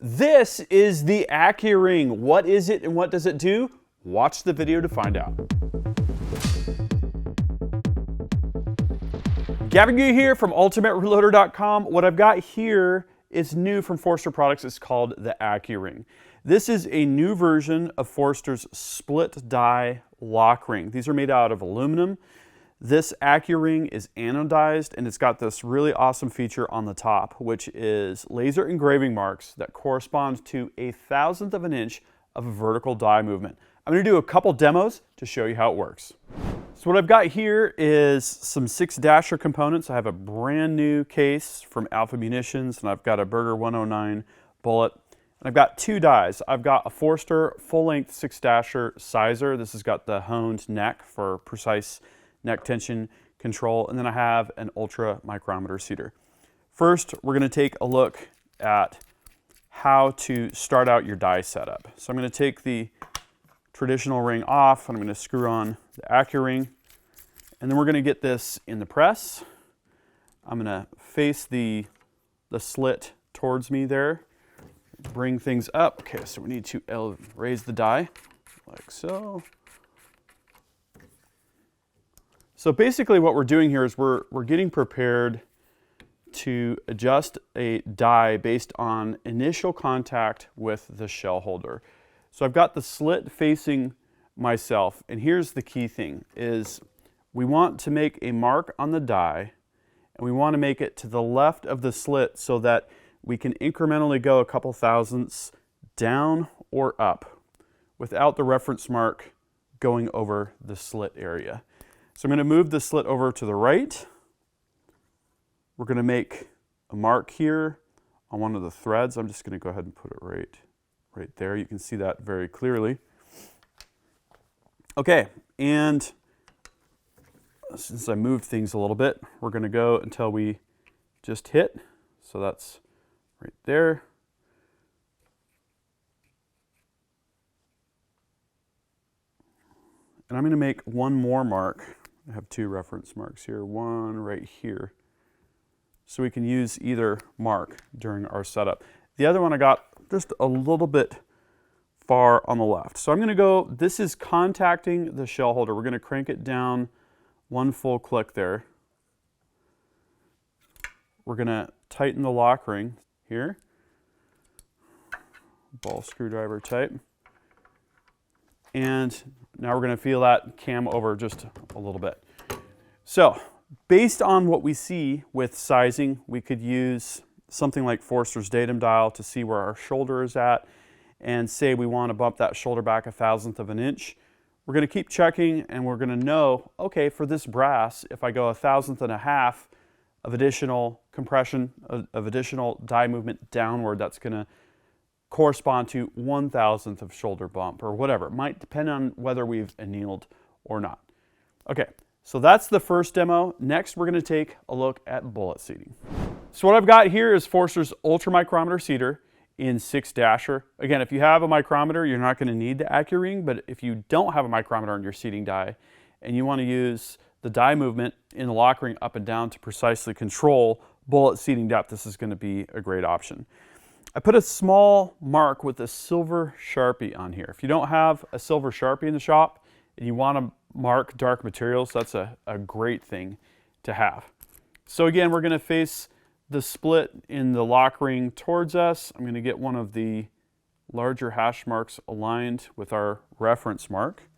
This is the Accu-Ring. What is it and what does it do? Watch the video to find out. Gavin here from ultimatereloader.com. What I've got here is new from Forster products. It's called the Accu-Ring. This is a new version of Forster's split die lock ring. These are made out of aluminum. This Accu-Ring is anodized, and it's got this really awesome feature on the top, which is laser engraving marks that correspond to 1/1000th of an inch of a vertical die movement. I'm going to do a couple demos to show you how it works. So what I've got here is some 6-dasher components. I have a brand new case from Alpha Munitions, and I've got a Berger 109 bullet. And I've got 2 dies. I've got a Forster full-length 6-dasher sizer. This has got the honed neck for precise neck tension control, and then I have an ultra micrometer seater. First, we're going to take a look at how to start out your die setup. So I'm going to take the traditional ring off, and I'm going to screw on the Accu-Ring, and then we're going to get this in the press. I'm going to face the slit towards me there, bring things up. Okay, so we need to raise the die like so. So basically what we're doing here is we're getting prepared to adjust a die based on initial contact with the shell holder. So I've got the slit facing myself, and here's the key thing is we want to make a mark on the die, and we want to make it to the left of the slit so that we can incrementally go a couple thousandths down or up without the reference mark going over the slit area. So I'm going to move the slit over to the right. We're going to make a mark here on one of the threads. I'm just going to go ahead and put it right there. You can see that very clearly. Okay, and since I moved things a little bit, we're going to go until we just hit. So that's right there. And I'm going to make one more mark. I have 2 reference marks here, one right here. So we can use either mark during our setup. The other one I got just a little bit far on the left. So I'm going to go, this is contacting the shell holder. We're going to crank it down 1 full click there. We're going to tighten the lock ring here. Ball screwdriver type. And now we're going to feel that cam over just a little bit. So based on what we see with sizing, we could use something like Forster's datum dial to see where our shoulder is at, and say we want to bump that shoulder back 1/1000th of an inch. We're going to keep checking, and we're going to know, okay, for this brass, if I go 1/1000th and a half of additional compression, of additional die movement downward, that's going to correspond to 1/1000th of shoulder bump or whatever. It might depend on whether we've annealed or not. Okay, so that's the first demo. Next, we're going to take a look at bullet seating. So what I've got here is Forster's ultra micrometer seater in 6-dasher. Again, if you have a micrometer, you're not going to need the Accu-Ring, but if you don't have a micrometer on your seating die and you want to use the die movement in the lock ring up and down to precisely control bullet seating depth, this is going to be a great option. I put a small mark with a silver Sharpie on here. If you don't have a silver Sharpie in the shop and you want to mark dark materials, that's a great thing to have. So again, we're going to face the split in the lock ring towards us. I'm going to get one of the larger hash marks aligned with our reference mark.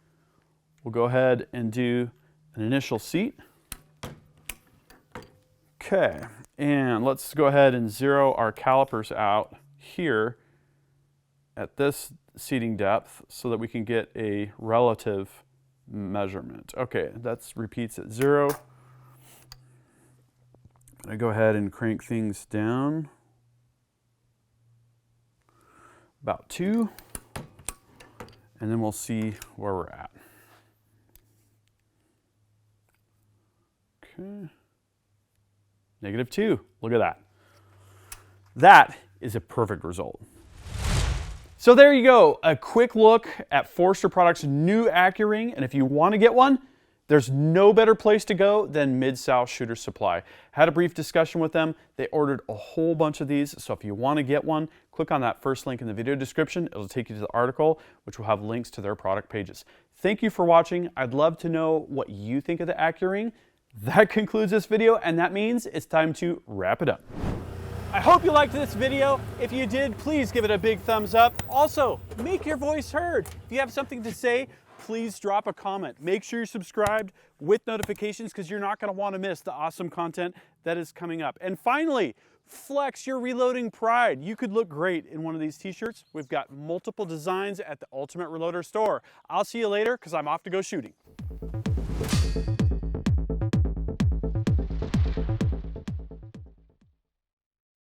We'll go ahead and do an initial seat. Okay, and let's go ahead and zero our calipers out here at this seating depth so that we can get a relative measurement. Okay, that repeats at 0. I'm going to go ahead and crank things down about 2, and then we'll see where we're at. Okay, -2. Look at that. That is a perfect result. So there you go, a quick look at Forster Products' new Accu-Ring, and if you want to get one, There's no better place to go than Mid-South Shooter Supply. Had a brief discussion with them. They ordered a whole bunch of these, so if you want to get one, click on that first link in the video description. It'll take you to the article, which will have links to their product pages. Thank you for watching. I'd love to know what you think of the Accu-Ring. That concludes this video, and that means it's time to wrap it up. I hope you liked this video. If you did, please give it a big thumbs up. Also, make your voice heard. If you have something to say, please drop a comment. Make sure you're subscribed with notifications because you're not going to want to miss the awesome content that is coming up. And finally, flex your reloading pride. You could look great in one of these t-shirts. We've got multiple designs at the Ultimate Reloader store. I'll see you later because I'm off to go shooting.